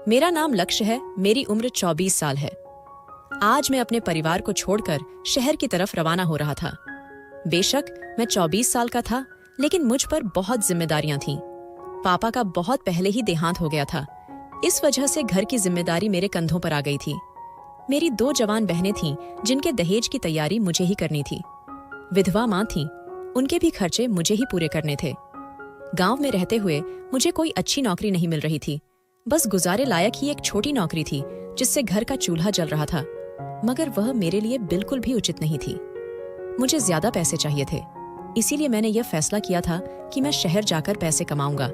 मेरा नाम लक्ष्य है। मेरी उम्र 24 साल है। आज मैं अपने परिवार को छोड़कर शहर की तरफ रवाना हो रहा था। बेशक मैं 24 साल का था, लेकिन मुझ पर बहुत जिम्मेदारियां थीं। पापा का बहुत पहले ही देहांत हो गया था। इस वजह से घर की जिम्मेदारी मेरे कंधों पर आ गई थी। मेरी 2 जवान बहनें थीं जिनके दहेज की तैयारी मुझे ही करनी थी। विधवा माँ थीं, उनके भी खर्चे मुझे ही पूरे करने थे। गांव में रहते हुए मुझे कोई अच्छी नौकरी नहीं मिल रही थी। बस गुजारे लायक ही एक छोटी नौकरी थी जिससे घर का चूल्हा जल रहा था, मगर वह मेरे लिए बिल्कुल भी उचित नहीं थी। मुझे ज्यादा पैसे चाहिए थे, इसीलिए मैंने यह फैसला किया था कि मैं शहर जाकर पैसे कमाऊंगा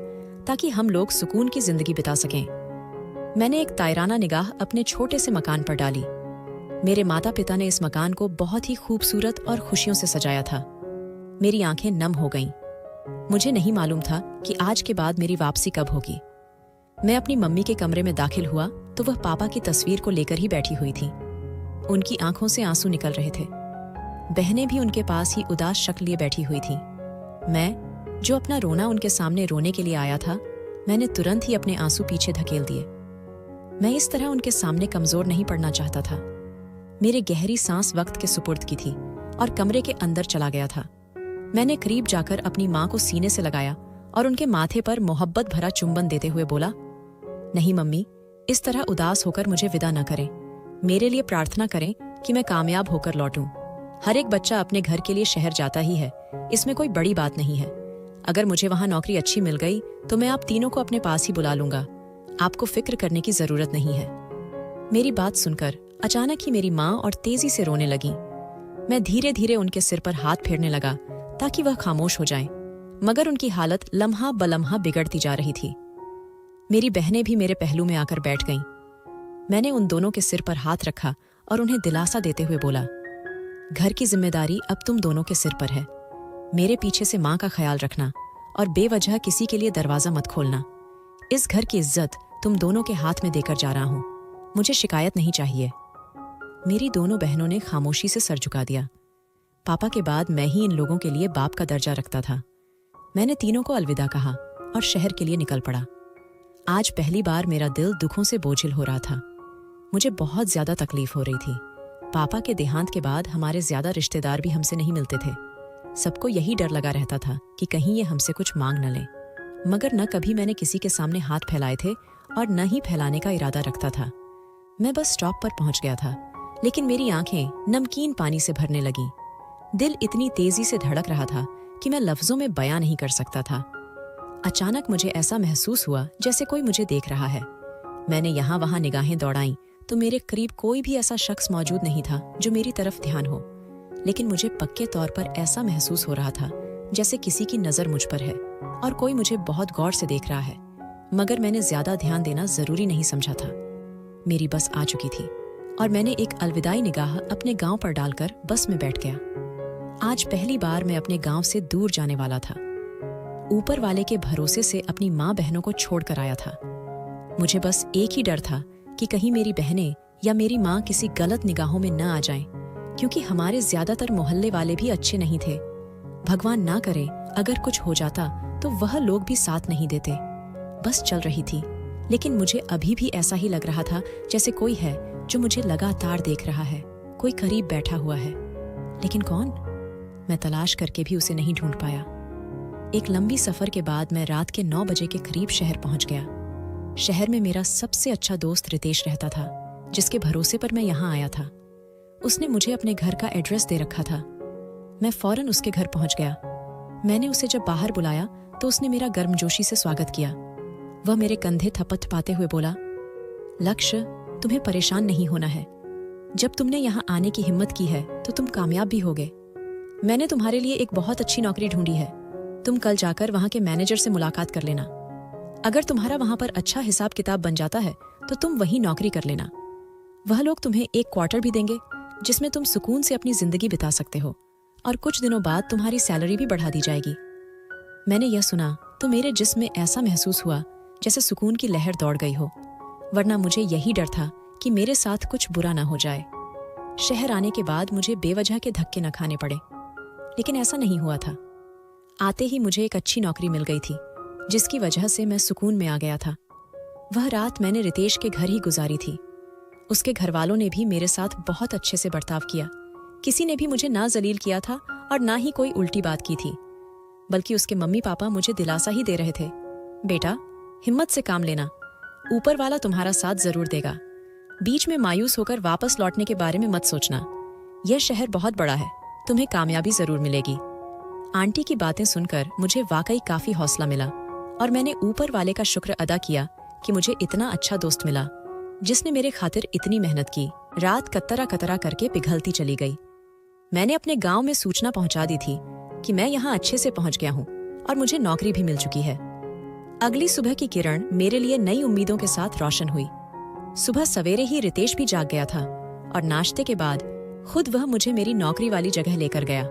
ताकि हम लोग सुकून की जिंदगी बिता सकें। मैंने एक तायराना निगाह अपने छोटे से मकान पर डाली। मेरे माता पिता ने इस मकान को बहुत ही खूबसूरत और खुशियों से सजाया था। मेरी आंखें नम हो गईं। मुझे नहीं मालूम था कि आज के बाद मेरी वापसी कब होगी। मैं अपनी मम्मी के कमरे में दाखिल हुआ तो वह पापा की तस्वीर को लेकर ही बैठी हुई थी। उनकी आंखों से आंसू निकल रहे थे। बहनें भी उनके पास ही उदास शक्ल लिए बैठी हुई थीं। मैं, जो अपना रोना उनके सामने रोने के लिए आया था, मैंने तुरंत ही अपने आंसू पीछे धकेल दिए। मैं इस तरह उनके सामने कमजोर नहीं पड़ना चाहता था। मेरी गहरी सांस वक्त के सुपुर्द की थी और कमरे के अंदर चला गया था। मैंने करीब जाकर अपनी माँ को सीने से लगाया और उनके माथे पर मोहब्बत भरा चुंबन देते हुए बोला, नहीं मम्मी, इस तरह उदास होकर मुझे विदा न करें। मेरे लिए प्रार्थना करें कि मैं कामयाब होकर लौटूं। हर एक बच्चा अपने घर के लिए शहर जाता ही है, इसमें कोई बड़ी बात नहीं है। अगर मुझे वहां नौकरी अच्छी मिल गई तो मैं आप तीनों को अपने पास ही बुला लूंगा। आपको फिक्र करने की जरूरत नहीं है। मेरी बात सुनकर अचानक ही मेरी माँ और तेजी से रोने लगी। मैं धीरे धीरे उनके सिर पर हाथ फेरने लगा ताकि वह खामोश हो जाएं, मगर उनकी हालत लम्हा बलम्हा बिगड़ती जा रही थी। मेरी बहनें भी मेरे पहलू में आकर बैठ गईं। मैंने उन दोनों के सिर पर हाथ रखा और उन्हें दिलासा देते हुए बोला, घर की जिम्मेदारी अब तुम दोनों के सिर पर है। मेरे पीछे से माँ का ख्याल रखना और बेवजह किसी के लिए दरवाजा मत खोलना। इस घर की इज्जत तुम दोनों के हाथ में देकर जा रहा हूं। मुझे शिकायत नहीं चाहिए। मेरी दोनों बहनों ने खामोशी से सर झुका दिया। पापा के बाद मैं ही इन लोगों के लिए बाप का दर्जा रखता था। मैंने तीनों को अलविदा कहा और शहर के लिए निकल पड़ा। आज पहली बार मेरा दिल दुखों से बोझिल हो रहा था। मुझे बहुत ज्यादा तकलीफ हो रही थी। पापा के देहांत के बाद हमारे ज्यादा रिश्तेदार भी हमसे नहीं मिलते थे। सबको यही डर लगा रहता था कि कहीं ये हमसे कुछ मांग न लें, मगर न कभी मैंने किसी के सामने हाथ फैलाए थे और न ही फैलाने का इरादा रखता था। मैं बस स्टॉप पर पहुंच गया था, लेकिन मेरी आंखें नमकीन पानी से भरने लगीं। दिल इतनी तेजी से धड़क रहा था कि मैं लफ्जों में बयां नहीं कर सकता था। अचानक मुझे ऐसा महसूस हुआ जैसे कोई मुझे देख रहा है। मैंने यहाँ वहां निगाहें दौड़ाईं तो मेरे करीब कोई भी ऐसा शख्स मौजूद नहीं था जो मेरी तरफ ध्यान हो, लेकिन मुझे पक्के तौर पर ऐसा महसूस हो रहा था जैसे किसी की नजर मुझ पर है और कोई मुझे बहुत गौर से देख रहा है, मगर मैंने ज्यादा ध्यान देना जरूरी नहीं समझा था। मेरी बस आ चुकी थी और मैंने एक अलविदाई निगाह अपने गांव पर डालकर बस में बैठ गया। आज पहली बार मैं अपने गांव से दूर जाने वाला था। ऊपर वाले के भरोसे से अपनी माँ बहनों को छोड़कर आया था। मुझे बस एक ही डर था कि कहीं मेरी बहनें या मेरी माँ किसी गलत निगाहों में न आ जाएं, क्योंकि हमारे ज्यादातर मोहल्ले वाले भी अच्छे नहीं थे। भगवान ना करे अगर कुछ हो जाता तो वह लोग भी साथ नहीं देते। बस चल रही थी, लेकिन मुझे अभी भी ऐसा ही लग रहा था जैसे कोई है जो मुझे लगातार देख रहा है, कोई करीब बैठा हुआ है। लेकिन कौन? मैं तलाश करके भी उसे नहीं ढूंढ पाया। एक लंबी सफर के बाद मैं रात के 9 बजे के करीब शहर पहुंच गया। शहर में मेरा सबसे अच्छा दोस्त रितेश रहता था, जिसके भरोसे पर मैं यहाँ आया था। उसने मुझे अपने घर का एड्रेस दे रखा था। मैं फौरन उसके घर पहुंच गया। मैंने उसे जब बाहर बुलाया तो उसने मेरा गर्मजोशी से स्वागत किया। वह मेरे कंधे थपथपाते हुए बोला, लक्ष्य, तुम्हें परेशान नहीं होना है। जब तुमने यहाँ आने की हिम्मत की है तो तुम कामयाब भी होगे। मैंने तुम्हारे लिए एक बहुत अच्छी नौकरी ढूंढी है। तुम कल जाकर वहाँ के मैनेजर से मुलाकात कर लेना। अगर तुम्हारा वहाँ पर अच्छा हिसाब किताब बन जाता है तो तुम वहीं नौकरी कर लेना। वह लोग तुम्हें एक क्वार्टर भी देंगे जिसमें तुम सुकून से अपनी जिंदगी बिता सकते हो, और कुछ दिनों बाद तुम्हारी सैलरी भी बढ़ा दी जाएगी। मैंने यह सुना तो मेरे जिस्म में ऐसा महसूस हुआ जैसे सुकून की लहर दौड़ गई हो, वरना मुझे यही डर था कि मेरे साथ कुछ बुरा ना हो जाए। शहर आने के बाद मुझे बेवजह के धक्के न खाने पड़े, लेकिन ऐसा नहीं हुआ था। आते ही मुझे एक अच्छी नौकरी मिल गई थी, जिसकी वजह से मैं सुकून में आ गया था। वह रात मैंने रितेश के घर ही गुजारी थी। उसके घरवालों ने भी मेरे साथ बहुत अच्छे से बर्ताव किया। किसी ने भी मुझे ना जलील किया था और ना ही कोई उल्टी बात की थी, बल्कि उसके मम्मी पापा मुझे दिलासा ही दे रहे थे, बेटा हिम्मत से काम लेना, ऊपर वाला तुम्हारा साथ जरूर देगा। बीच में मायूस होकर वापस लौटने के बारे में मत सोचना। यह शहर बहुत बड़ा है, तुम्हें कामयाबी जरूर मिलेगी। आंटी की बातें सुनकर मुझे वाकई काफी हौसला मिला और मैंने ऊपर वाले का शुक्र अदा किया कि मुझे इतना अच्छा दोस्त मिला जिसने मेरे खातिर इतनी मेहनत की। रात कतरा कतरा करके पिघलती चली गई। मैंने अपने गांव में सूचना पहुंचा दी थी कि मैं यहाँ अच्छे से पहुंच गया हूँ और मुझे नौकरी भी मिल चुकी है। अगली सुबह की किरण मेरे लिए नई उम्मीदों के साथ रोशन हुई। सुबह सवेरे ही रितेश भी जाग गया था और नाश्ते के बाद खुद वह मुझे मेरी नौकरी वाली जगह लेकर गया।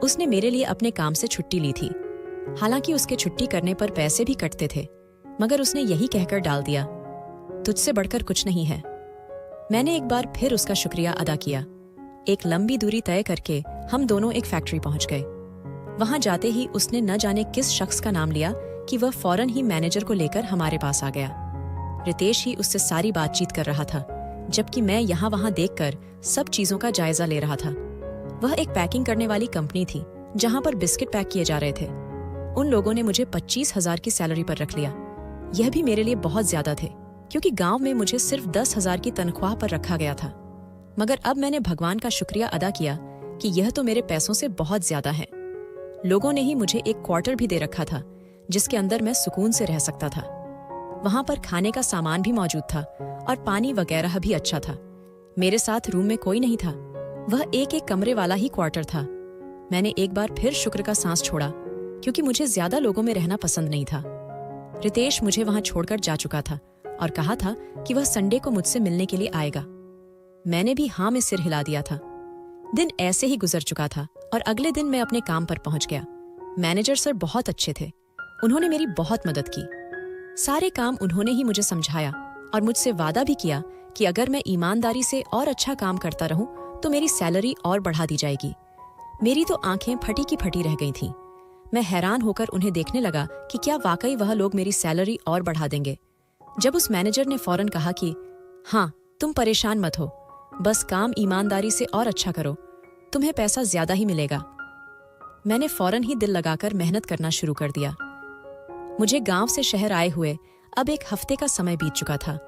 उसने मेरे लिए अपने काम से छुट्टी ली थी। हालांकि उसके छुट्टी करने पर पैसे भी कटते थे, मगर उसने यही कहकर डाल दिया, तुझसे बढ़कर कुछ नहीं है। मैंने एक बार फिर उसका शुक्रिया अदा किया। एक लंबी दूरी तय करके हम दोनों एक फैक्ट्री पहुंच गए। वहां जाते ही उसने न जाने किस शख्स का नाम लिया कि वह फौरन ही मैनेजर को लेकर हमारे पास आ गया। रितेश ही उससे सारी बातचीत कर रहा था, जबकि मैं यहाँ वहां देखकर सब चीजों का जायजा ले रहा था। वह एक पैकिंग करने वाली कंपनी थी जहां पर बिस्किट पैक किए जा रहे थे। उन लोगों ने मुझे 25,000 की सैलरी पर रख लिया। यह भी मेरे लिए बहुत ज्यादा थे, क्योंकि गांव में मुझे सिर्फ 10,000 की तनख्वाह पर रखा गया था। मगर अब मैंने भगवान का शुक्रिया अदा किया कि यह तो मेरे पैसों से बहुत ज्यादा है। लोगों ने ही मुझे एक क्वार्टर भी दे रखा था जिसके अंदर मैं सुकून से रह सकता था। वहां पर खाने का सामान भी मौजूद था और पानी वगैरह भी अच्छा था। मेरे साथ रूम में कोई नहीं था, वह एक एक कमरे वाला ही क्वार्टर था। मैंने एक बार फिर शुक्र का सांस छोड़ा, क्योंकि मुझे ज्यादा लोगों में रहना पसंद नहीं था। रितेश मुझे वहां छोड़कर जा चुका था और कहा था कि वह संडे को मुझसे मिलने के लिए आएगा। मैंने भी हाँ में सिर हिला दिया था। दिन ऐसे ही गुजर चुका था और अगले दिन मैं अपने काम पर पहुंच गया। मैनेजर सर बहुत अच्छे थे, उन्होंने मेरी बहुत मदद की। सारे काम उन्होंने ही मुझे समझाया और मुझसे वादा भी किया कि अगर मैं ईमानदारी से और अच्छा काम करता रहूं तो मेरी सैलरी और बढ़ा दी जाएगी। मेरी तो आंखें फटी की फटी रह गई थीं। मैं हैरान होकर उन्हें देखने लगा कि क्या वाकई वह लोग मेरी सैलरी और बढ़ा देंगे। जब उस मैनेजर ने फौरन कहा कि हाँ, तुम परेशान मत हो, बस काम ईमानदारी से और अच्छा करो, तुम्हें पैसा ज्यादा ही मिलेगा। मैंने फौरन ही दिल लगाकर मेहनत करना शुरू कर दिया। मुझे गांव से शहर आए हुए अब एक हफ्ते का समय बीत चुका था,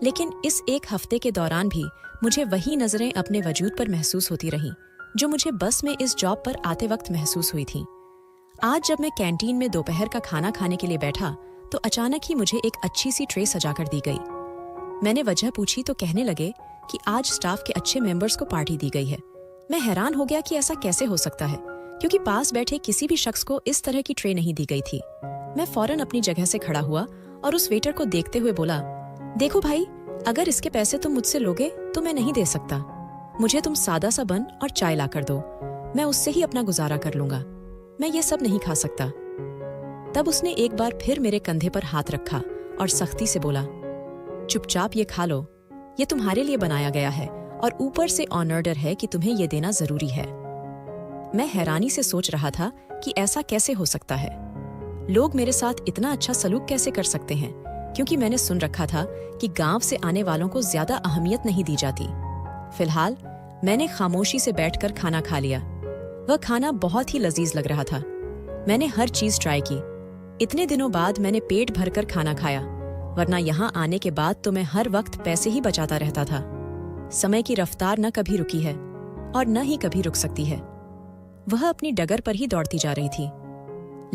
लेकिन इस एक हफ्ते के दौरान भी मुझे वही नजरें अपने वजूद पर महसूस होती रहीं जो मुझे बस में इस जॉब पर आते वक्त महसूस हुई थी। आज जब मैं कैंटीन में दोपहर का खाना खाने के लिए बैठा तो अचानक ही मुझे एक अच्छी सी ट्रे सजाकर दी गई। मैंने वजह पूछी तो कहने लगे कि आज स्टाफ के अच्छे मेंबर्स को पार्टी दी गई है। मैं हैरान हो गया कि ऐसा कैसे हो सकता है, क्योंकि पास बैठे किसी भी शख्स को इस तरह की ट्रे नहीं दी गई थी। मैं फौरन अपनी जगह से खड़ा हुआ और उस वेटर को देखते हुए बोला, देखो भाई, अगर इसके पैसे तुम मुझसे लोगे तो मैं नहीं दे सकता। मुझे तुम सादा सा बन और चाय ला कर दो, मैं उससे ही अपना गुजारा कर लूंगा। मैं ये सब नहीं खा सकता। तब उसने एक बार फिर मेरे कंधे पर हाथ रखा और सख्ती से बोला, चुपचाप ये खा लो, ये तुम्हारे लिए बनाया गया है और ऊपर से ऑन ऑर्डर है कि तुम्हें ये देना जरूरी है। मैं हैरानी से सोच रहा था कि ऐसा कैसे हो सकता है, लोग मेरे साथ इतना अच्छा सलूक कैसे कर सकते हैं, क्योंकि मैंने सुन रखा था कि गांव से आने वालों को ज्यादा अहमियत नहीं दी जाती। फिलहाल मैंने खामोशी से बैठकर खाना खा लिया। वह खाना बहुत ही लजीज लग रहा था। मैंने हर चीज ट्राई की। इतने दिनों बाद मैंने पेट भरकर खाना खाया, वरना यहाँ आने के बाद तो मैं हर वक्त पैसे ही बचाता रहता था। समय की रफ्तार न कभी रुकी है और न ही कभी रुक सकती है। वह अपनी डगर पर ही दौड़ती जा रही थी,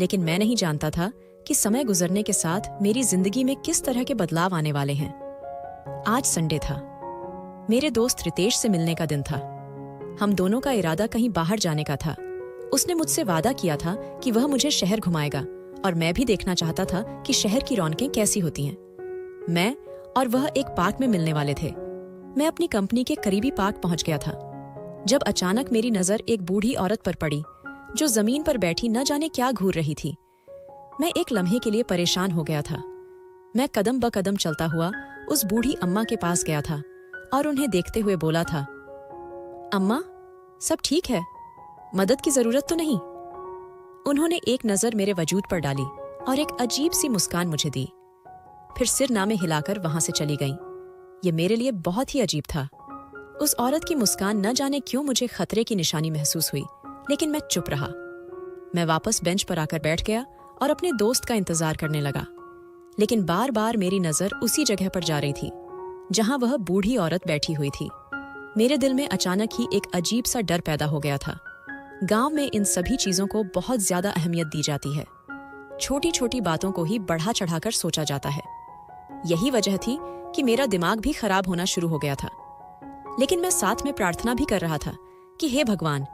लेकिन मैं नहीं जानता था कि समय गुजरने के साथ मेरी जिंदगी में किस तरह के बदलाव आने वाले हैं। आज संडे था। मेरे दोस्त रितेश से मिलने का दिन था। हम दोनों का इरादा कहीं बाहर जाने का था। उसने मुझसे वादा किया था कि वह मुझे शहर घुमाएगा और मैं भी देखना चाहता था कि शहर की रौनकें कैसी होती हैं। मैं और वह एक पार्क में मिलने वाले थे। मैं अपनी कंपनी के करीबी पार्क पहुंच गया था, जब अचानक मेरी नजर एक बूढ़ी औरत पर पड़ी जो जमीन पर बैठी न जाने क्या घूर रही थी। मैं एक लम्हे के लिए परेशान हो गया था। मैं कदम ब कदम चलता हुआ उस बूढ़ी अम्मा के पास गया था और उन्हें देखते हुए बोला था, अम्मा, सब ठीक है? मदद की जरूरत तो नहीं? उन्होंने एक नजर मेरे वजूद पर डाली और एक अजीब सी मुस्कान मुझे दी। फिर सिर नामे हिलाकर वहां से चली गईं। ये मेरे लिए बहुत ही अजीब था। उस औरत की मुस्कान न जाने क्यों मुझे खतरे की निशानी महसूस हुई, लेकिन मैं चुप रहा। मैं वापस बेंच पर आकर बैठ गया और अपने दोस्त का इंतजार करने लगा, लेकिन बार बार मेरी नजर उसी जगह पर जा रही थी जहां वह बूढ़ी औरत बैठी हुई थी। मेरे दिल में अचानक ही एक अजीब सा डर पैदा हो गया था। गांव में इन सभी चीजों को बहुत ज्यादा अहमियत दी जाती है। छोटी छोटी बातों को ही बढ़ा चढ़ाकर सोचा जाता है। यही वजह थी कि मेरा दिमाग भी खराब होना शुरू हो गया था। लेकिन मैं साथ में प्रार्थना भी कर रहा था कि हे भगवान,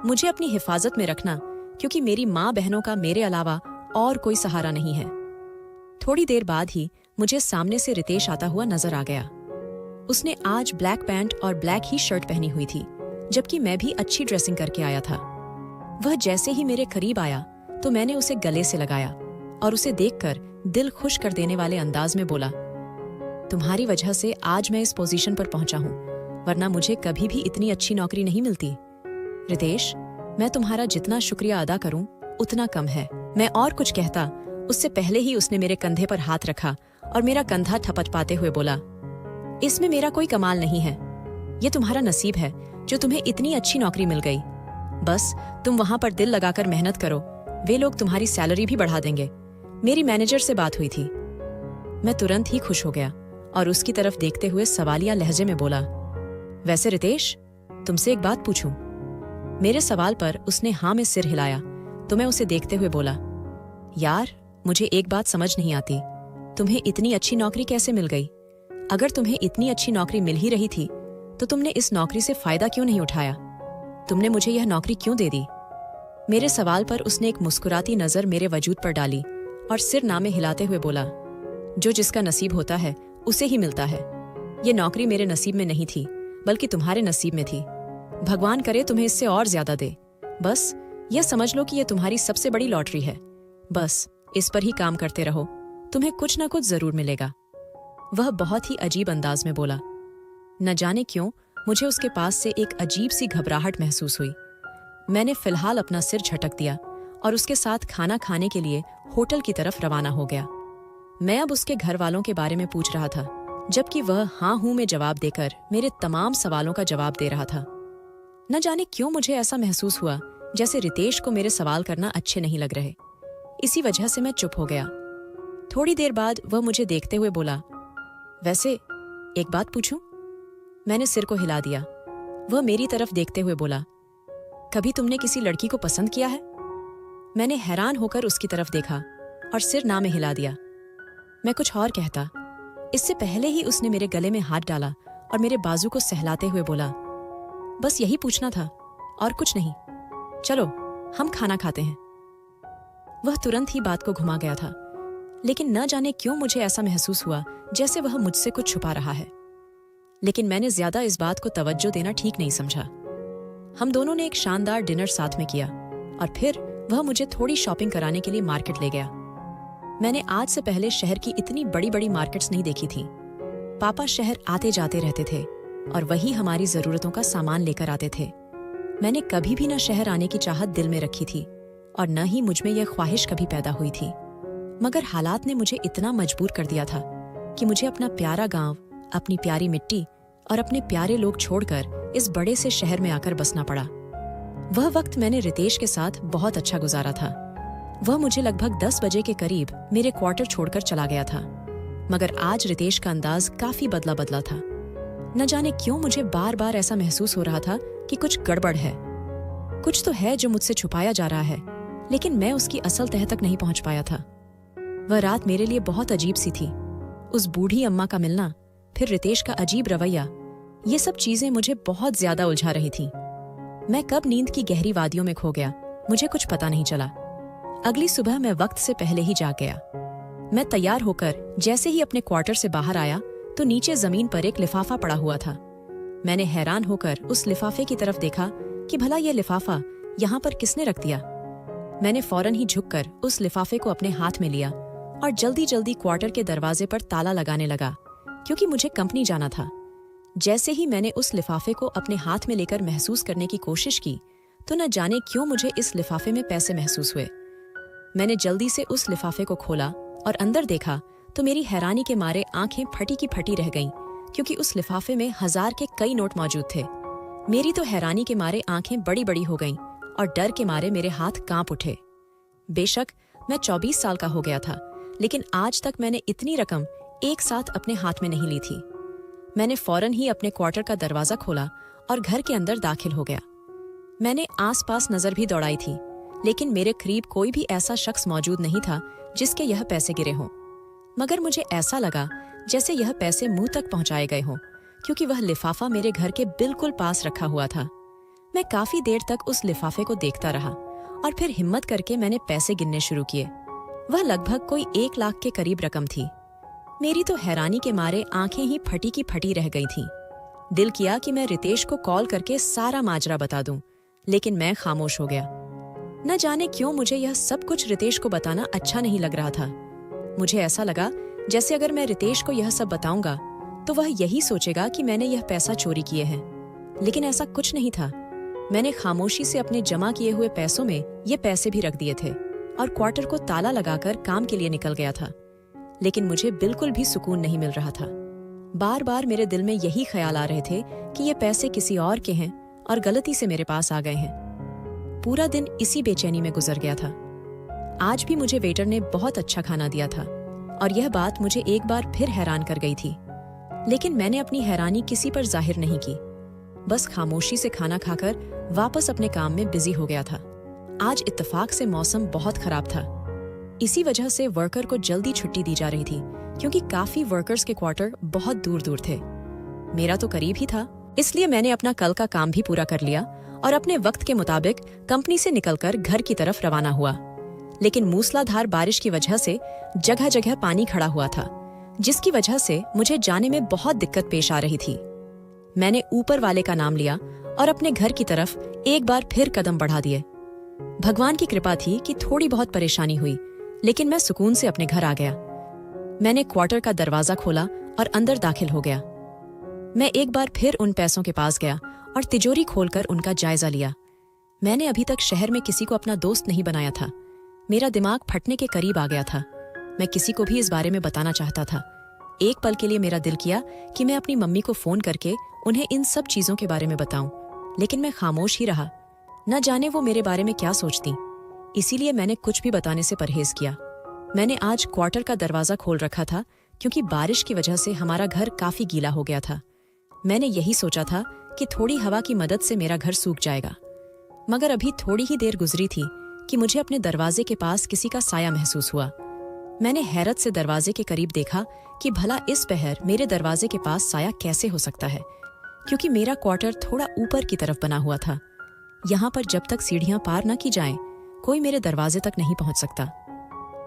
मुझे अपनी हिफाजत में रखना, क्योंकि मेरी माँ बहनों का मेरे अलावा और कोई सहारा नहीं है। थोड़ी देर बाद ही मुझे सामने से रितेश आता हुआ नजर आ गया। उसने आज ब्लैक पैंट और ब्लैक ही शर्ट पहनी हुई थी, जबकि मैं भी अच्छी ड्रेसिंग करके आया था। वह जैसे ही मेरे करीब आया तो मैंने उसे गले से लगाया और उसे देखकर दिल खुश कर देने वाले अंदाज में बोला, तुम्हारी वजह से आज मैं इस पोजीशन पर पहुंचा हूं, वरना मुझे कभी भी इतनी अच्छी नौकरी नहीं मिलती। रितेश, मैं तुम्हारा जितना शुक्रिया अदा करूं उतना कम है। मैं और कुछ कहता उससे पहले ही उसने मेरे कंधे पर हाथ रखा और मेरा कंधा थपथपाते हुए बोला, इसमें मेरा कोई कमाल नहीं है। ये तुम्हारा नसीब है जो तुम्हें इतनी अच्छी नौकरी मिल गई। बस तुम वहां पर दिल लगाकर मेहनत करो, वे लोग तुम्हारी सैलरी भी बढ़ा देंगे। मेरी मैनेजर से बात हुई थी। मैं तुरंत ही खुश हो गया और उसकी तरफ देखते हुए सवालिया लहजे में बोला, वैसे रितेश, तुमसे एक बात पूछूं? मेरे सवाल पर उसने हाँ में सिर हिलाया तो मैं उसे देखते हुए बोला, यार, मुझे एक बात समझ नहीं आती, तुम्हें इतनी अच्छी नौकरी कैसे मिल गई? अगर तुम्हें इतनी अच्छी नौकरी मिल ही रही थी तो तुमने इस नौकरी से फायदा क्यों नहीं उठाया? तुमने मुझे यह नौकरी क्यों दे दी? मेरे सवाल पर उसने एक मुस्कुराती नजर मेरे वजूद पर डाली और सिर नामे हिलाते हुए बोला, जो जिसका नसीब होता है उसे ही मिलता है। ये नौकरी मेरे नसीब में नहीं थी, बल्कि तुम्हारे नसीब में थी। भगवान करे तुम्हें इससे और ज्यादा दे। बस यह समझ लो कि यह तुम्हारी सबसे बड़ी लॉटरी है। बस इस पर ही काम करते रहो, तुम्हें कुछ ना कुछ जरूर मिलेगा। वह बहुत ही अजीब अंदाज में बोला। न जाने क्यों मुझे उसके पास से एक अजीब सी घबराहट महसूस हुई। मैंने फिलहाल अपना सिर झटक दिया और उसके साथ खाना खाने के लिए होटल की तरफ रवाना हो गया। मैं अब उसके घर वालों के बारे में पूछ रहा था, जबकि वह हाँ हूं में जवाब देकर मेरे तमाम सवालों का जवाब दे रहा था। न जाने क्यों मुझे ऐसा महसूस हुआ जैसे रितेश को मेरे सवाल करना अच्छे नहीं लग रहे। इसी वजह से मैं चुप हो गया। थोड़ी देर बाद वह मुझे देखते हुए बोला, वैसे एक बात पूछूं? मैंने सिर को हिला दिया। वह मेरी तरफ देखते हुए बोला, कभी तुमने किसी लड़की को पसंद किया है? मैंने हैरान होकर उसकी तरफ देखा और सिर ना में हिला दिया। मैं कुछ और कहता, इससे पहले ही उसने मेरे गले में हाथ डाला और मेरे बाजू को सहलाते हुए बोला, बस यही पूछना था और कुछ नहीं। चलो हम खाना खाते हैं। वह तुरंत ही बात को घुमा गया था, लेकिन न जाने क्यों मुझे ऐसा महसूस हुआ जैसे वह मुझसे कुछ छुपा रहा है। लेकिन मैंने ज्यादा इस बात को तवज्जो देना ठीक नहीं समझा। हम दोनों ने एक शानदार डिनर साथ में किया और फिर वह मुझे थोड़ी शॉपिंग कराने के लिए मार्केट ले गया। मैंने आज से पहले शहर की इतनी बड़ी बड़ी मार्केट्स नहीं देखी थी। पापा शहर आते जाते रहते थे और वही हमारी जरूरतों का सामान लेकर आते थे। मैंने कभी भी न शहर आने की चाहत दिल में रखी थी और न ही मुझ में यह ख्वाहिश कभी पैदा हुई थी, मगर हालात ने मुझे इतना मजबूर कर दिया था कि मुझे अपना प्यारा गांव, अपनी प्यारी मिट्टी और अपने प्यारे लोग छोड़कर इस बड़े से शहर में आकर बसना पड़ा। वह वक्त मैंने रितेश के साथ बहुत अच्छा गुजारा था। वह मुझे लगभग 10 बजे के करीब मेरे क्वार्टर छोड़कर चला गया था, मगर आज रितेश का अंदाज काफी बदला बदला था। न जाने क्यों मुझे बार बार ऐसा महसूस हो रहा था कि कुछ गड़बड़ है। कुछ तो है जो मुझसे छुपाया जा रहा है, लेकिन मैं उसकी असल तह तक नहीं पहुंच पाया था। वह रात मेरे लिए बहुत अजीब सी थी। उस बूढ़ी अम्मा का मिलना, फिर रितेश का अजीब रवैया, ये सब चीजें मुझे बहुत ज्यादा उलझा रही थी। मैं कब नींद की गहरी वादियों में खो गया, मुझे कुछ पता नहीं चला। अगली सुबह मैं वक्त से पहले ही जाग गया। मैं तैयार होकर जैसे ही अपने क्वार्टर से बाहर आया तो नीचे जमीन पर एक लिफाफा पड़ा हुआ था। मैंने हैरान होकर उस लिफाफे की तरफ देखा कि भला यह लिफाफा यहाँ पर किसने रख दिया। मैंने फौरन ही झुककर उस लिफाफे को अपने हाथ में लिया और जल्दी जल्दी क्वार्टर के दरवाजे पर ताला लगाने लगा, क्योंकि मुझे कंपनी जाना था। जैसे ही मैंने उस लिफाफे को अपने हाथ में लेकर महसूस करने की कोशिश की तो न जाने क्यों मुझे इस लिफाफे में पैसे महसूस हुए। मैंने जल्दी से उस लिफाफे को खोला और अंदर देखा तो मेरी हैरानी के मारे आंखें फटी की फटी रह गईं, क्योंकि उस लिफाफे में 1000 के कई नोट मौजूद थे। मेरी तो हैरानी के मारे आंखें बड़ी बड़ी हो गईं और डर के मारे मेरे हाथ कांप उठे। बेशक मैं 24 साल का हो गया था, लेकिन आज तक मैंने इतनी रकम एक साथ अपने हाथ में नहीं ली थी। मैंने फौरन ही अपने क्वार्टर का दरवाजा खोला और घर के अंदर दाखिल हो गया। मैंने आसपास नजर भी दौड़ाई थी, लेकिन मेरे करीब कोई भी ऐसा शख्स मौजूद नहीं था जिसके यह पैसे गिरे हों। मगर मुझे ऐसा लगा जैसे यह पैसे मुंह तक पहुंचाए गए हों, क्योंकि वह लिफाफा मेरे घर के बिल्कुल पास रखा हुआ था। मैं काफी देर तक उस लिफाफे को देखता रहा और फिर हिम्मत करके मैंने पैसे गिनने शुरू किए। वह लगभग कोई 1 लाख के करीब रकम थी। मेरी तो हैरानी के मारे आंखें ही फटी की फटी रह गई थीं। दिल किया कि मैं रितेश को कॉल करके सारा माजरा बता दूं, लेकिन मैं खामोश हो गया। न जाने क्यों मुझे यह सब कुछ रितेश को बताना अच्छा नहीं लग रहा था। मुझे ऐसा लगा जैसे अगर मैं रितेश को यह सब बताऊंगा तो वह यही सोचेगा कि मैंने यह पैसा चोरी किए हैं, लेकिन ऐसा कुछ नहीं था। मैंने खामोशी से अपने जमा किए हुए पैसों में ये पैसे भी रख दिए थे और क्वार्टर को ताला लगाकर काम के लिए निकल गया था। लेकिन मुझे बिल्कुल भी सुकून नहीं मिल रहा था। बार बार मेरे दिल में यही ख्याल आ रहे थे कि ये पैसे किसी और के हैं और गलती से मेरे पास आ गए हैं। पूरा दिन इसी बेचैनी में गुजर गया था। आज भी मुझे वेटर ने बहुत अच्छा खाना दिया था और यह बात मुझे एक बार फिर हैरान कर गई थी, लेकिन मैंने अपनी हैरानी किसी पर जाहिर नहीं की। बस खामोशी से खाना खाकर वापस अपने काम में बिजी हो गया था। आज इत्तेफाक से मौसम बहुत खराब था। इसी वजह से वर्कर को जल्दी छुट्टी दी जा रही थी, क्योंकि काफी वर्कर्स के क्वार्टर बहुत दूर दूर थे। मेरा तो करीब ही था, इसलिए मैंने अपना कल का काम भी पूरा कर लिया और अपने वक्त के मुताबिक कंपनी से निकलकर घर की तरफ रवाना हुआ। लेकिन मूसलाधार बारिश की वजह से जगह जगह पानी खड़ा हुआ था, जिसकी वजह से मुझे जाने में बहुत दिक्कत पेश आ रही थी। मैंने ऊपर वाले का नाम लिया और अपने घर की तरफ एक बार फिर कदम बढ़ा दिए। भगवान की कृपा थी कि थोड़ी बहुत परेशानी हुई, लेकिन मैं सुकून से अपने घर आ गया। मैंने क्वार्टर का दरवाजा खोला और अंदर दाखिल हो गया। मैं एक बार फिर उन पैसों के पास गया और तिजोरी खोलकर उनका जायजा लिया। मैंने अभी तक शहर में किसी को अपना दोस्त नहीं बनाया था। मेरा दिमाग फटने के करीब आ गया था। मैं किसी को भी इस बारे में बताना चाहता था। एक पल के लिए मेरा दिल किया कि मैं अपनी मम्मी को फोन करके उन्हें इन सब चीजों के बारे में बताऊं, लेकिन मैं खामोश ही रहा। न जाने वो मेरे बारे में क्या सोचती, इसीलिए मैंने कुछ भी बताने से परहेज किया। मैंने आज क्वार्टर का दरवाजा खोल रखा था, क्योंकि बारिश की वजह से हमारा घर काफी गीला हो गया था। मैंने यही सोचा था कि थोड़ी हवा की मदद से मेरा घर सूख जाएगा। मगर अभी थोड़ी ही देर गुजरी थी कि मुझे अपने दरवाजे के पास किसी का साया महसूस हुआ। मैंने हैरत से दरवाजे के करीब देखा कि भला इस पहर मेरे दरवाजे के पास साया कैसे हो सकता है, क्योंकि मेरा क्वार्टर थोड़ा ऊपर की तरफ बना हुआ था। यहाँ पर जब तक सीढ़ियां पार न की जाएं, कोई मेरे दरवाजे तक नहीं पहुंच सकता।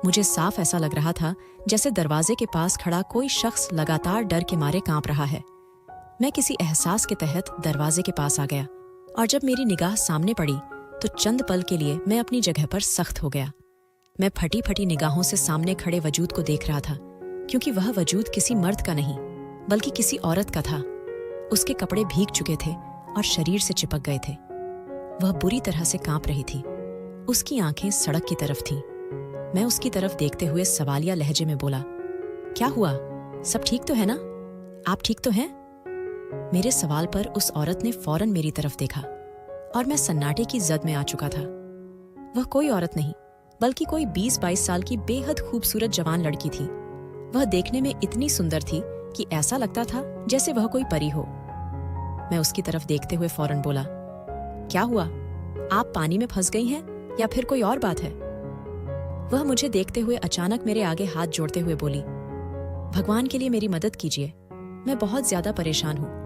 मुझे साफ ऐसा लग रहा था जैसे दरवाजे के पास खड़ा कोई शख्स लगातार डर के मारे कांप रहा है। मैं किसी एहसास के तहत दरवाजे के पास आ गया और जब मेरी निगाह सामने पड़ी तो चंद पल के लिए मैं अपनी जगह पर सख्त हो गया। मैं फटी फटी निगाहों से सामने खड़े वजूद को देख रहा था, क्योंकि वह वजूद किसी मर्द का नहीं बल्कि किसी औरत का था। उसके कपड़े भीग चुके थे और शरीर से चिपक गए थे। वह बुरी तरह से कांप रही थी। उसकी आंखें सड़क की तरफ थीं। मैं उसकी तरफ देखते हुए सवालिया लहजे में बोला, क्या हुआ? सब ठीक तो है ना? आप ठीक तो हैं? मेरे सवाल पर उस औरत ने फौरन मेरी तरफ देखा और मैं सन्नाटे की जद में आ चुका था। वह कोई औरत नहीं बल्कि कोई 20-22 साल की बेहद खूबसूरत जवान लड़की थी। वह देखने में इतनी सुंदर थी कि ऐसा लगता था जैसे वह कोई परी हो। मैं उसकी तरफ देखते हुए फौरन बोला, क्या हुआ? आप पानी में फंस गई हैं या फिर कोई और बात है? वह मुझे देखते हुए अचानक मेरे आगे हाथ जोड़ते हुए बोली, भगवान के लिए मेरी मदद कीजिए। मैं बहुत ज्यादा परेशान हूँ।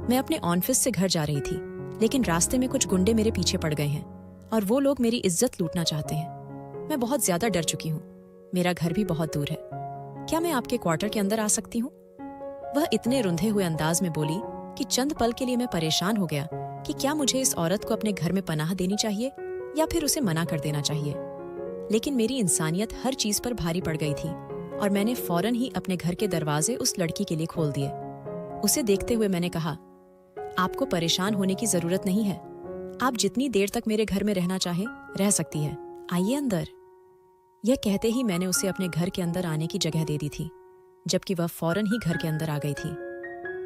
मैं अपने ऑफिस से घर जा रही थी, लेकिन रास्ते में कुछ गुंडे मेरे पीछे पड़ गए हैं और वो लोग मेरी इज्जत लूटना चाहते हैं। मैं बहुत ज्यादा डर चुकी हूँ। मेरा घर भी बहुत दूर है। क्या मैं आपके क्वार्टर के अंदर आ सकती हूँ? वह इतने रुंधे हुए अंदाज में बोली कि चंद पल के लिए मैं परेशान हो गया कि क्या मुझे इस औरत को अपने घर में पनाह देनी चाहिए या फिर उसे मना कर देना चाहिए। लेकिन मेरी इंसानियत हर चीज पर भारी पड़ गई थी और मैंने फौरन ही अपने घर के दरवाजे उस लड़की के लिए खोल दिए। उसे देखते हुए मैंने कहा, आपको परेशान होने की जरूरत नहीं है। आप जितनी देर तक मेरे घर में रहना चाहे रह सकती है। आइए अंदर। यह कहते ही मैंने उसे अपने घर के अंदर आने की जगह दे दी थी। जबकि वह फौरन ही घर के अंदर आ गई थी।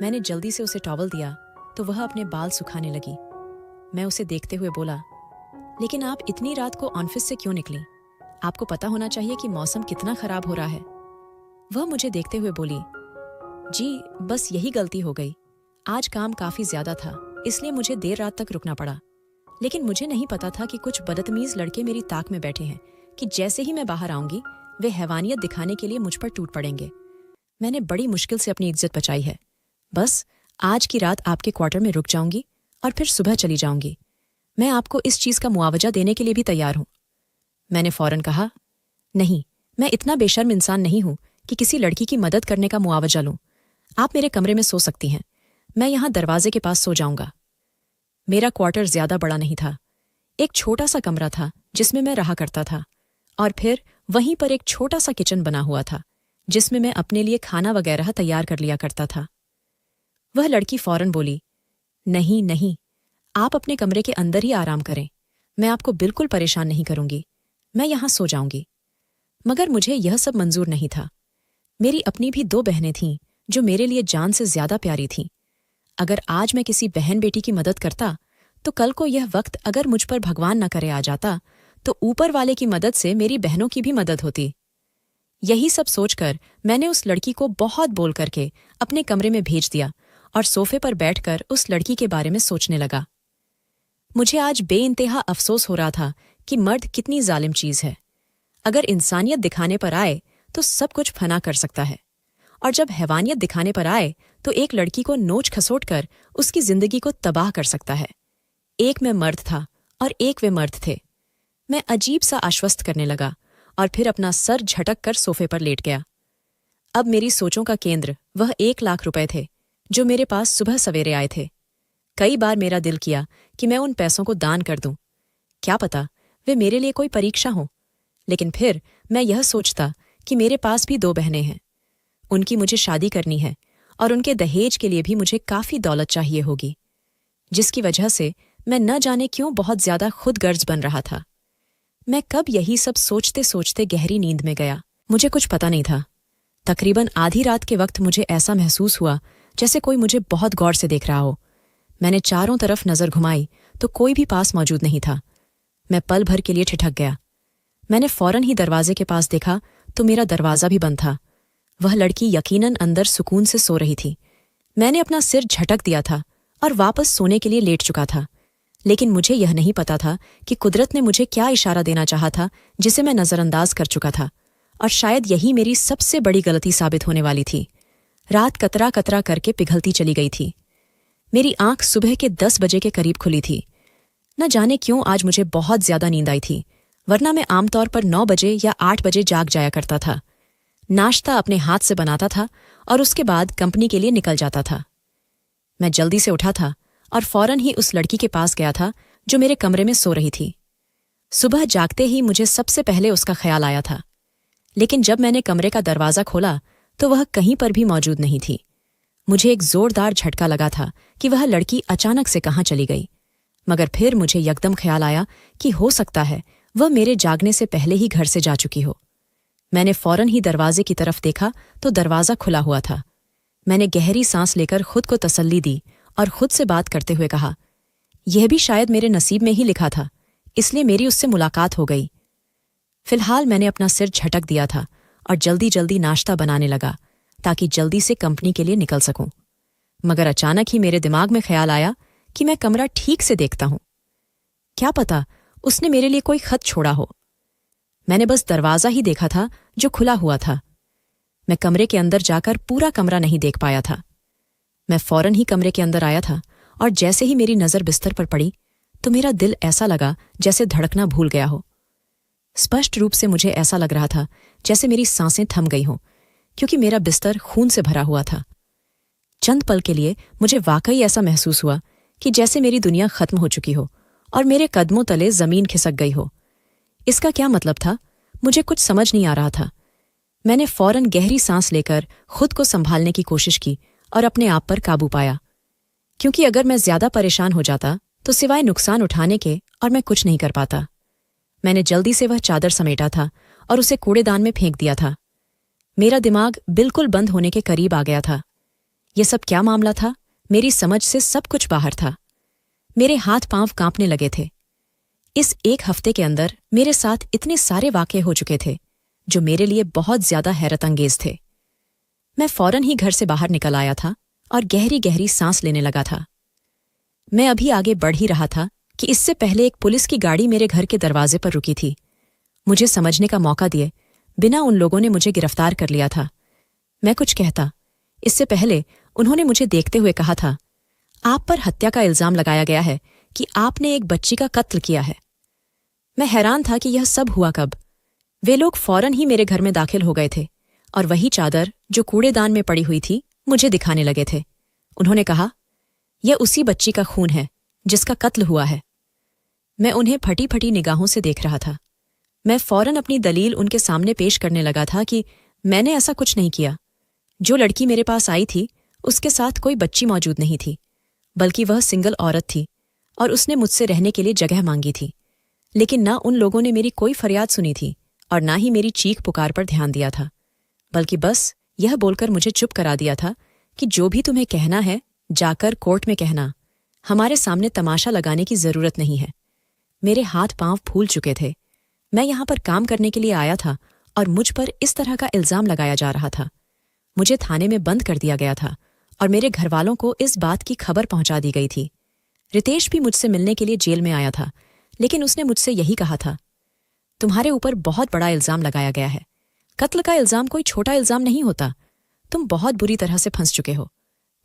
मैंने जल्दी से उसे टॉवल दिया तो वह अपने बाल सुखाने लगी। मैं उसे देखते हुए बोला, लेकिन आप इतनी रात को ऑफिस से क्यों निकली? आपको पता होना चाहिए कि मौसम कितना खराब हो रहा है। वह मुझे देखते हुए बोली, जी बस यही गलती हो गई। आज काम काफी ज्यादा था, इसलिए मुझे देर रात तक रुकना पड़ा। लेकिन मुझे नहीं पता था कि कुछ बदतमीज लड़के मेरी ताक में बैठे हैं कि जैसे ही मैं बाहर आऊंगी वे हैवानियत दिखाने के लिए मुझ पर टूट पड़ेंगे। मैंने बड़ी मुश्किल से अपनी इज्जत बचाई है। बस आज की रात आपके क्वार्टर में रुक जाऊंगी और फिर सुबह चली जाऊंगी। मैं आपको इस चीज का मुआवजा देने के लिए भी तैयार हूं। मैंने फौरन कहा, नहीं, मैं इतना बेशर्म इंसान नहीं हूं कि किसी लड़की की मदद करने का मुआवजा लूं। आप मेरे कमरे में सो सकती हैं, मैं यहां दरवाजे के पास सो जाऊंगा। मेरा क्वार्टर ज्यादा बड़ा नहीं था। एक छोटा सा कमरा था जिसमें मैं रहा करता था, और फिर वहीं पर एक छोटा सा किचन बना हुआ था जिसमें मैं अपने लिए खाना वगैरह तैयार कर लिया करता था। वह लड़की फौरन बोली, नहीं नहीं, आप अपने कमरे के अंदर ही आराम करें, मैं आपको बिल्कुल परेशान नहीं करूंगी, मैं यहां सो जाऊंगी। मगर मुझे यह सब मंजूर नहीं था। मेरी अपनी भी 2 बहनें थीं जो मेरे लिए जान से ज्यादा प्यारी थीं। अगर आज मैं किसी बहन बेटी की मदद करता तो कल को यह वक्त अगर मुझ पर भगवान न करे आ जाता तो ऊपर वाले की मदद से मेरी बहनों की भी मदद होती। यही सब सोचकर मैंने उस लड़की को बहुत बोल करके अपने कमरे में भेज दिया और सोफे पर बैठकर उस लड़की के बारे में सोचने लगा। मुझे आज बेइंतहा अफसोस हो रहा था कि मर्द कितनी जालिम चीज है। अगर इंसानियत दिखाने पर आए तो सब कुछ फना कर सकता है, और जब हैवानियत दिखाने पर आए तो एक लड़की को नोच खसोट कर उसकी जिंदगी को तबाह कर सकता है। एक मैं मर्द था और एक वे मर्द थे। मैं अजीब सा आश्वस्त करने लगा और फिर अपना सर झटक कर सोफे पर लेट गया। अब मेरी सोचों का केंद्र वह 1 लाख रुपए थे जो मेरे पास सुबह सवेरे आए थे। कई बार मेरा दिल किया कि मैं उन पैसों को दान कर दूं, क्या पता वे मेरे लिए कोई परीक्षा हो। लेकिन फिर मैं यह सोचता कि मेरे पास भी 2 बहनें हैं, उनकी मुझे शादी करनी है और उनके दहेज के लिए भी मुझे काफी दौलत चाहिए होगी, जिसकी वजह से मैं न जाने क्यों बहुत ज्यादा खुदगर्ज बन रहा था। मैं कब यही सब सोचते सोचते गहरी नींद में गया, मुझे कुछ पता नहीं था। तकरीबन आधी रात के वक्त मुझे ऐसा महसूस हुआ जैसे कोई मुझे बहुत गौर से देख रहा हो। मैंने चारों तरफ नजर घुमाई तो कोई भी पास मौजूद नहीं था। मैं पल भर के लिए ठिठक गया। मैंने फौरन ही दरवाजे के पास देखा तो मेरा दरवाजा भी बंद था। वह लड़की यकीनन अंदर सुकून से सो रही थी। मैंने अपना सिर झटक दिया था और वापस सोने के लिए लेट चुका था, लेकिन मुझे यह नहीं पता था कि कुदरत ने मुझे क्या इशारा देना चाहा था जिसे मैं नजरअंदाज कर चुका था, और शायद यही मेरी सबसे बड़ी गलती साबित होने वाली थी। रात कतरा कतरा करके पिघलती चली गई थी। मेरी आंख सुबह के 10 बजे के करीब खुली थी। न जाने क्यों आज मुझे बहुत ज्यादा नींद आई थी, वरना मैं आमतौर पर 9 बजे या 8 बजे जाग जाया करता था। नाश्ता अपने हाथ से बनाता था और उसके बाद कंपनी के लिए निकल जाता था। मैं जल्दी से उठा था और फौरन ही उस लड़की के पास गया था जो मेरे कमरे में सो रही थी। सुबह जागते ही मुझे सबसे पहले उसका ख्याल आया था, लेकिन जब मैंने कमरे का दरवाजा खोला तो वह कहीं पर भी मौजूद नहीं थी। मुझे एक जोरदार झटका लगा था कि वह लड़की अचानक से कहाँ चली गई, मगर फिर मुझे यकदम ख्याल आया कि हो सकता है वह मेरे जागने से पहले ही घर से जा चुकी हो। मैंने फौरन ही दरवाजे की तरफ देखा तो दरवाजा खुला हुआ था। मैंने गहरी सांस लेकर खुद को तसल्ली दी और खुद से बात करते हुए कहा, यह भी शायद मेरे नसीब में ही लिखा था, इसलिए मेरी उससे मुलाकात हो गई। फिलहाल मैंने अपना सिर झटक दिया था और जल्दी जल्दी नाश्ता बनाने लगा ताकि जल्दी से कंपनी के लिए निकल सकूं। मगर अचानक ही मेरे दिमाग में ख्याल आया कि मैं कमरा ठीक से देखता हूं, क्या पता उसने मेरे लिए कोई खत छोड़ा हो। मैंने बस दरवाजा ही देखा था जो खुला हुआ था। मैं कमरे के अंदर जाकर पूरा कमरा नहीं देख पाया था। मैं फौरन ही कमरे के अंदर आया था और जैसे ही मेरी नजर बिस्तर पर पड़ी तो मेरा दिल ऐसा लगा जैसे धड़कना भूल गया हो। स्पष्ट रूप से मुझे ऐसा लग रहा था जैसे मेरी सांसें थम गई हों, क्योंकि मेरा बिस्तर खून से भरा हुआ था। चंद पल के लिए मुझे वाकई ऐसा महसूस हुआ कि जैसे मेरी दुनिया खत्म हो चुकी हो और मेरे कदमों तले जमीन खिसक गई हो। इसका क्या मतलब था, मुझे कुछ समझ नहीं आ रहा था। मैंने फौरन गहरी सांस लेकर खुद को संभालने की कोशिश की और अपने आप पर काबू पाया, क्योंकि अगर मैं ज्यादा परेशान हो जाता तो सिवाय नुकसान उठाने के और मैं कुछ नहीं कर पाता। मैंने जल्दी से वह चादर समेटा था और उसे कूड़ेदान में फेंक दिया था। मेरा दिमाग बिल्कुल बंद होने के करीब आ गया था। यह सब क्या मामला था? मेरी समझ से सब कुछ बाहर था। मेरे हाथ पांव कांपने लगे थे। इस एक हफ्ते के अंदर मेरे साथ इतने सारे वाक़ये हो चुके थे जो मेरे लिए बहुत ज्यादा हैरत अंगेज थे। मैं फौरन ही घर से बाहर निकल आया था और गहरी गहरी सांस लेने लगा था। मैं अभी आगे बढ़ ही रहा था कि इससे पहले एक पुलिस की गाड़ी मेरे घर के दरवाजे पर रुकी थी। मुझे समझने का मौका दिए बिना उन लोगों ने मुझे गिरफ्तार कर लिया था। मैं कुछ कहता इससे पहले उन्होंने मुझे देखते हुए कहा था, आप पर हत्या का इल्जाम लगाया गया है कि आपने एक बच्ची का कत्ल किया है। मैं हैरान था कि यह सब हुआ कब। वे लोग फौरन ही मेरे घर में दाखिल हो गए थे और वही चादर जो कूड़ेदान में पड़ी हुई थी मुझे दिखाने लगे थे। उन्होंने कहा, यह उसी बच्ची का खून है जिसका कत्ल हुआ है। मैं उन्हें फटी फटी निगाहों से देख रहा था। मैं फौरन अपनी दलील उनके सामने पेश करने लगा था कि मैंने ऐसा कुछ नहीं किया। जो लड़की मेरे पास आई थी उसके साथ कोई बच्ची मौजूद नहीं थी, बल्कि वह सिंगल औरत थी और उसने मुझसे रहने के लिए जगह मांगी थी। लेकिन ना उन लोगों ने मेरी कोई फरियाद सुनी थी और ना ही मेरी चीख पुकार पर ध्यान दिया था, बल्कि बस यह बोलकर मुझे चुप करा दिया था कि जो भी तुम्हें कहना है जाकर कोर्ट में कहना, हमारे सामने तमाशा लगाने की जरूरत नहीं है। मेरे हाथ पांव फूल चुके थे। मैं यहां पर काम करने के लिए आया था और मुझ पर इस तरह का इल्जाम लगाया जा रहा था। मुझे थाने में बंद कर दिया गया था और मेरे घरवालों को इस बात की खबर पहुंचा दी गई थी। रितेश भी मुझसे मिलने के लिए जेल में आया था, लेकिन उसने मुझसे यही कहा था, तुम्हारे ऊपर बहुत बड़ा इल्जाम लगाया गया है। कत्ल का इल्जाम कोई छोटा इल्जाम नहीं होता। तुम बहुत बुरी तरह से फंस चुके हो।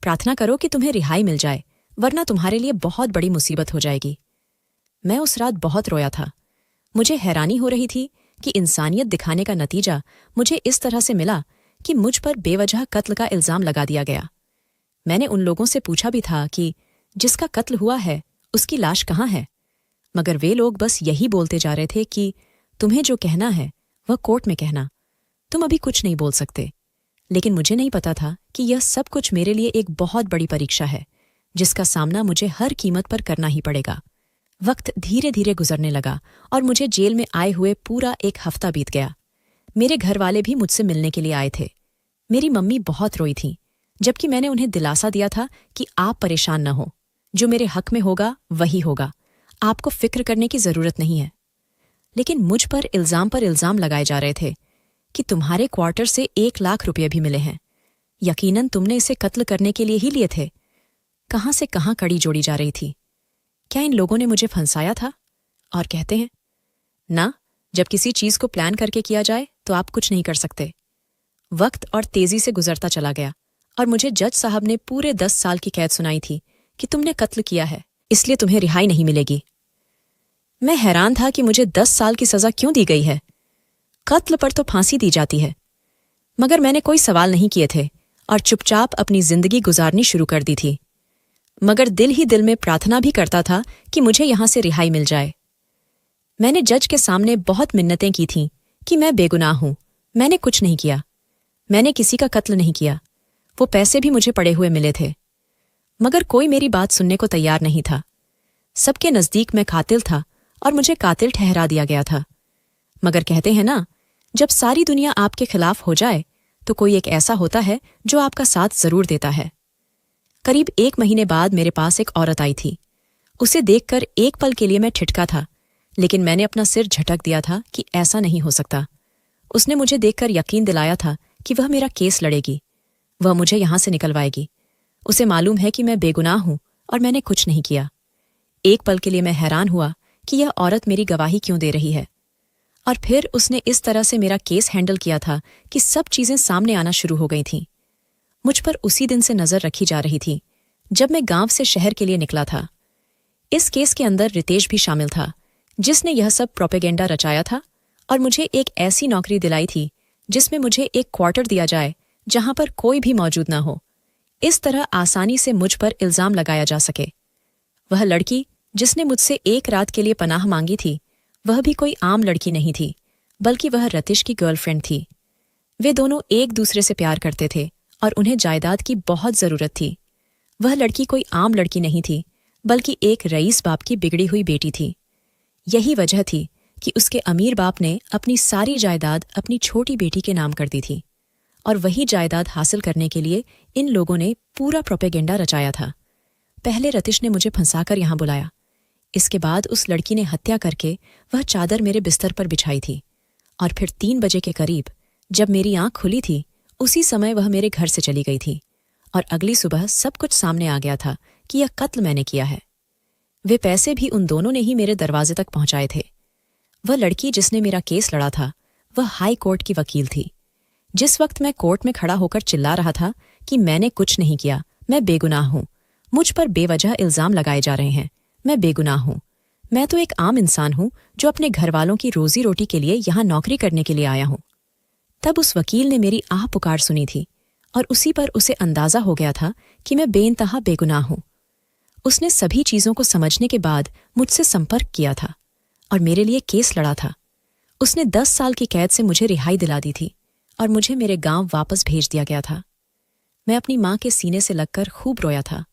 प्रार्थना करो कि तुम्हें रिहाई मिल जाए, वरना तुम्हारे लिए बहुत बड़ी मुसीबत हो जाएगी। मैं उस रात बहुत रोया था। मुझे हैरानी हो रही थी कि इंसानियत दिखाने का नतीजा मुझे इस तरह से मिला कि मुझ पर बेवजह कत्ल का इल्जाम लगा दिया गया। मैंने उन लोगों से पूछा भी था कि जिसका कत्ल हुआ है उसकी लाश कहाँ है, मगर वे लोग बस यही बोलते जा रहे थे कि तुम्हें जो कहना है वह कोर्ट में कहना, तुम अभी कुछ नहीं बोल सकते। लेकिन मुझे नहीं पता था कि यह सब कुछ मेरे लिए एक बहुत बड़ी परीक्षा है जिसका सामना मुझे हर कीमत पर करना ही पड़ेगा। वक्त धीरे धीरे गुजरने लगा और मुझे जेल में आए हुए पूरा एक हफ्ता बीत गया। मेरे घर वाले भी मुझसे मिलने के लिए आए थे। मेरी मम्मी बहुत रोई थी, जबकि मैंने उन्हें दिलासा दिया था कि आप परेशान न हो, जो मेरे हक में होगा वही होगा, आपको फिक्र करने की जरूरत नहीं है। लेकिन मुझ पर इल्जाम लगाए जा रहे थे कि तुम्हारे क्वार्टर से 1 लाख रुपये भी मिले हैं। यकीनन तुमने इसे कत्ल करने के लिए ही लिए थे। कहां से कहां कड़ी जोड़ी जा रही थी। क्या इन लोगों ने मुझे फंसाया था? और कहते हैं ना, जब किसी चीज को प्लान करके किया जाए तो आप कुछ नहीं कर सकते। वक्त और तेजी से गुजरता चला गया और मुझे जज साहब ने पूरे 10 साल की कैद सुनाई थी कि तुमने कत्ल किया है, इसलिए तुम्हें रिहाई नहीं मिलेगी। मैं हैरान था कि मुझे 10 साल की सजा क्यों दी गई है। कत्ल पर तो फांसी दी जाती है। मगर मैंने कोई सवाल नहीं किए थे और चुपचाप अपनी जिंदगी गुजारनी शुरू कर दी थी। मगर दिल ही दिल में प्रार्थना भी करता था कि मुझे यहां से रिहाई मिल जाए। मैंने जज के सामने बहुत मिन्नतें की थीं कि मैं बेगुनाह हूं, मैंने कुछ नहीं किया, मैंने किसी का कत्ल नहीं किया, वो पैसे भी मुझे पड़े हुए मिले थे। मगर कोई मेरी बात सुनने को तैयार नहीं था। सबके नजदीक मैं कातिल था और मुझे कातिल ठहरा दिया गया था। मगर कहते हैं ना, जब सारी दुनिया आपके खिलाफ हो जाए तो कोई एक ऐसा होता है जो आपका साथ जरूर देता है। करीब 1 महीने बाद मेरे पास एक औरत आई थी। उसे देखकर एक पल के लिए मैं ठिठका था, लेकिन मैंने अपना सिर झटक दिया था कि ऐसा नहीं हो सकता। उसने मुझे देखकर यकीन दिलाया था कि वह मेरा केस लड़ेगी, वह मुझे यहां से निकलवाएगी। उसे मालूम है कि मैं बेगुनाह हूं और मैंने कुछ नहीं किया। एक पल के लिए मैं हैरान हुआ कि यह औरत मेरी गवाही क्यों दे रही है। और फिर उसने इस तरह से मेरा केस हैंडल किया था कि सब चीजें सामने आना शुरू हो गई थीं। मुझ पर उसी दिन से नजर रखी जा रही थी जब मैं गांव से शहर के लिए निकला था। इस केस के अंदर रितेश भी शामिल था, जिसने यह सब प्रोपेगेंडा रचाया था और मुझे एक ऐसी नौकरी दिलाई थी जिसमें मुझे एक क्वार्टर दिया जाए जहां पर कोई भी मौजूद ना हो। इस तरह आसानी से मुझ पर इल्जाम लगाया जा सके। वह लड़की जिसने मुझसे एक रात के लिए पनाह मांगी थी, वह भी कोई आम लड़की नहीं थी, बल्कि वह रतीश की गर्लफ्रेंड थी। वे दोनों एक दूसरे से प्यार करते थे और उन्हें जायदाद की बहुत जरूरत थी। वह लड़की कोई आम लड़की नहीं थी, बल्कि एक रईस बाप की बिगड़ी हुई बेटी थी। यही वजह थी कि उसके अमीर बाप ने अपनी सारी जायदाद अपनी छोटी बेटी के नाम कर दी थी। और वही जायदाद हासिल करने के लिए इन लोगों ने पूरा प्रोपेगेंडा रचाया था। पहले रतीश ने मुझे फंसाकर यहाँ बुलाया। इसके बाद उस लड़की ने हत्या करके वह चादर मेरे बिस्तर पर बिछाई थी और फिर 3 बजे के करीब जब मेरी आंख खुली थी उसी समय वह मेरे घर से चली गई थी और अगली सुबह सब कुछ सामने आ गया था कि यह कत्ल मैंने किया है। वे पैसे भी उन दोनों ने ही मेरे दरवाजे तक पहुंचाए थे। वह लड़की जिसने मेरा केस लड़ा था वह हाई कोर्ट की वकील थी। जिस वक्त मैं कोर्ट में खड़ा होकर चिल्ला रहा था कि मैंने कुछ नहीं किया, मैं बेगुनाह हूं, मुझ पर बेवजह इल्जाम लगाए जा रहे हैं, मैं बेगुनाह हूं, मैं तो एक आम इंसान हूं जो अपने घरवालों की रोजी रोटी के लिए यहां नौकरी करने के लिए आया हूं। तब उस वकील ने मेरी आह पुकार सुनी थी और उसी पर उसे अंदाजा हो गया था कि मैं बेइंतहा बेगुनाह हूं। उसने सभी चीजों को समझने के बाद मुझसे संपर्क किया था और मेरे लिए केस लड़ा था। उसने 10 साल की कैद से मुझे रिहाई दिला दी थी और मुझे मेरे गांव वापस भेज दिया गया था। मैं अपनी मां के सीने से लगकर खूब रोया था।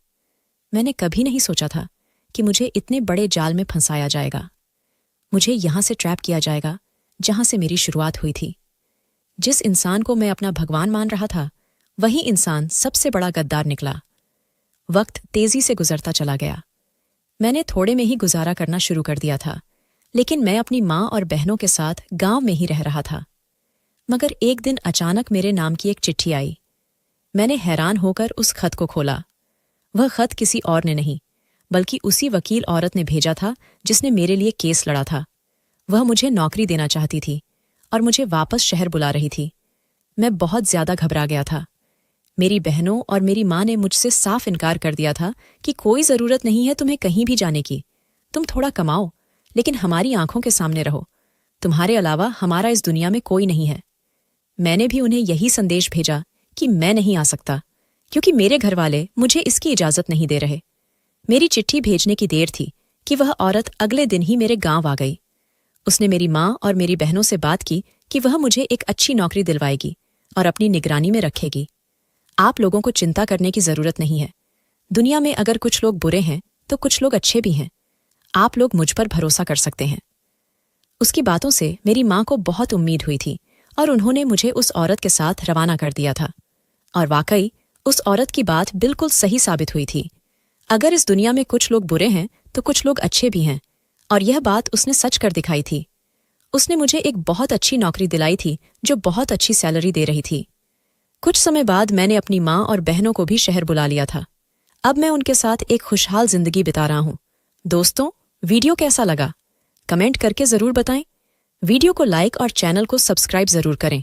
मैंने कभी नहीं सोचा था कि मुझे इतने बड़े जाल में फंसाया जाएगा। मुझे यहां से ट्रैप किया जाएगा जहां से मेरी शुरुआत हुई थी। जिस इंसान को मैं अपना भगवान मान रहा था वही इंसान सबसे बड़ा गद्दार निकला। वक्त तेजी से गुजरता चला गया। मैंने थोड़े में ही गुजारा करना शुरू कर दिया था, लेकिन मैं अपनी मां और बहनों के साथ गांव में ही रह रहा था। मगर एक दिन अचानक मेरे नाम की एक चिट्ठी आई। मैंने हैरान होकर उस खत को खोला। वह खत किसी और ने नहीं बल्कि उसी वकील औरत ने भेजा था जिसने मेरे लिए केस लड़ा था। वह मुझे नौकरी देना चाहती थी और मुझे वापस शहर बुला रही थी। मैं बहुत ज्यादा घबरा गया था। मेरी बहनों और मेरी मां ने मुझसे साफ इनकार कर दिया था कि कोई जरूरत नहीं है तुम्हें कहीं भी जाने की, तुम थोड़ा कमाओ लेकिन हमारी आंखों के सामने रहो, तुम्हारे अलावा हमारा इस दुनिया में कोई नहीं है। मैंने भी उन्हें यही संदेश भेजा कि मैं नहीं आ सकता क्योंकि मेरे घरवाले मुझे इसकी इजाजत नहीं दे रहे। मेरी चिट्ठी भेजने की देर थी कि वह औरत अगले दिन ही मेरे गांव आ गई। उसने मेरी मां और मेरी बहनों से बात की कि वह मुझे एक अच्छी नौकरी दिलवाएगी और अपनी निगरानी में रखेगी। आप लोगों को चिंता करने की जरूरत नहीं है। दुनिया में अगर कुछ लोग बुरे हैं तो कुछ लोग अच्छे भी हैं। आप लोग मुझ पर भरोसा कर सकते हैं। उसकी बातों से मेरी मां को बहुत उम्मीद हुई थी और उन्होंने मुझे उस औरत के साथ रवाना कर दिया था। और वाकई उस औरत की बात बिल्कुल सही साबित हुई थी। अगर इस दुनिया में कुछ लोग बुरे हैं तो कुछ लोग अच्छे भी हैं, और यह बात उसने सच कर दिखाई थी। उसने मुझे एक बहुत अच्छी नौकरी दिलाई थी जो बहुत अच्छी सैलरी दे रही थी। कुछ समय बाद मैंने अपनी मां और बहनों को भी शहर बुला लिया था। अब मैं उनके साथ एक खुशहाल जिंदगी बिता रहा हूं। दोस्तों, वीडियो कैसा लगा? कमेंट करके जरूर बताएं। वीडियो को लाइक और चैनल को सब्सक्राइब जरूर करें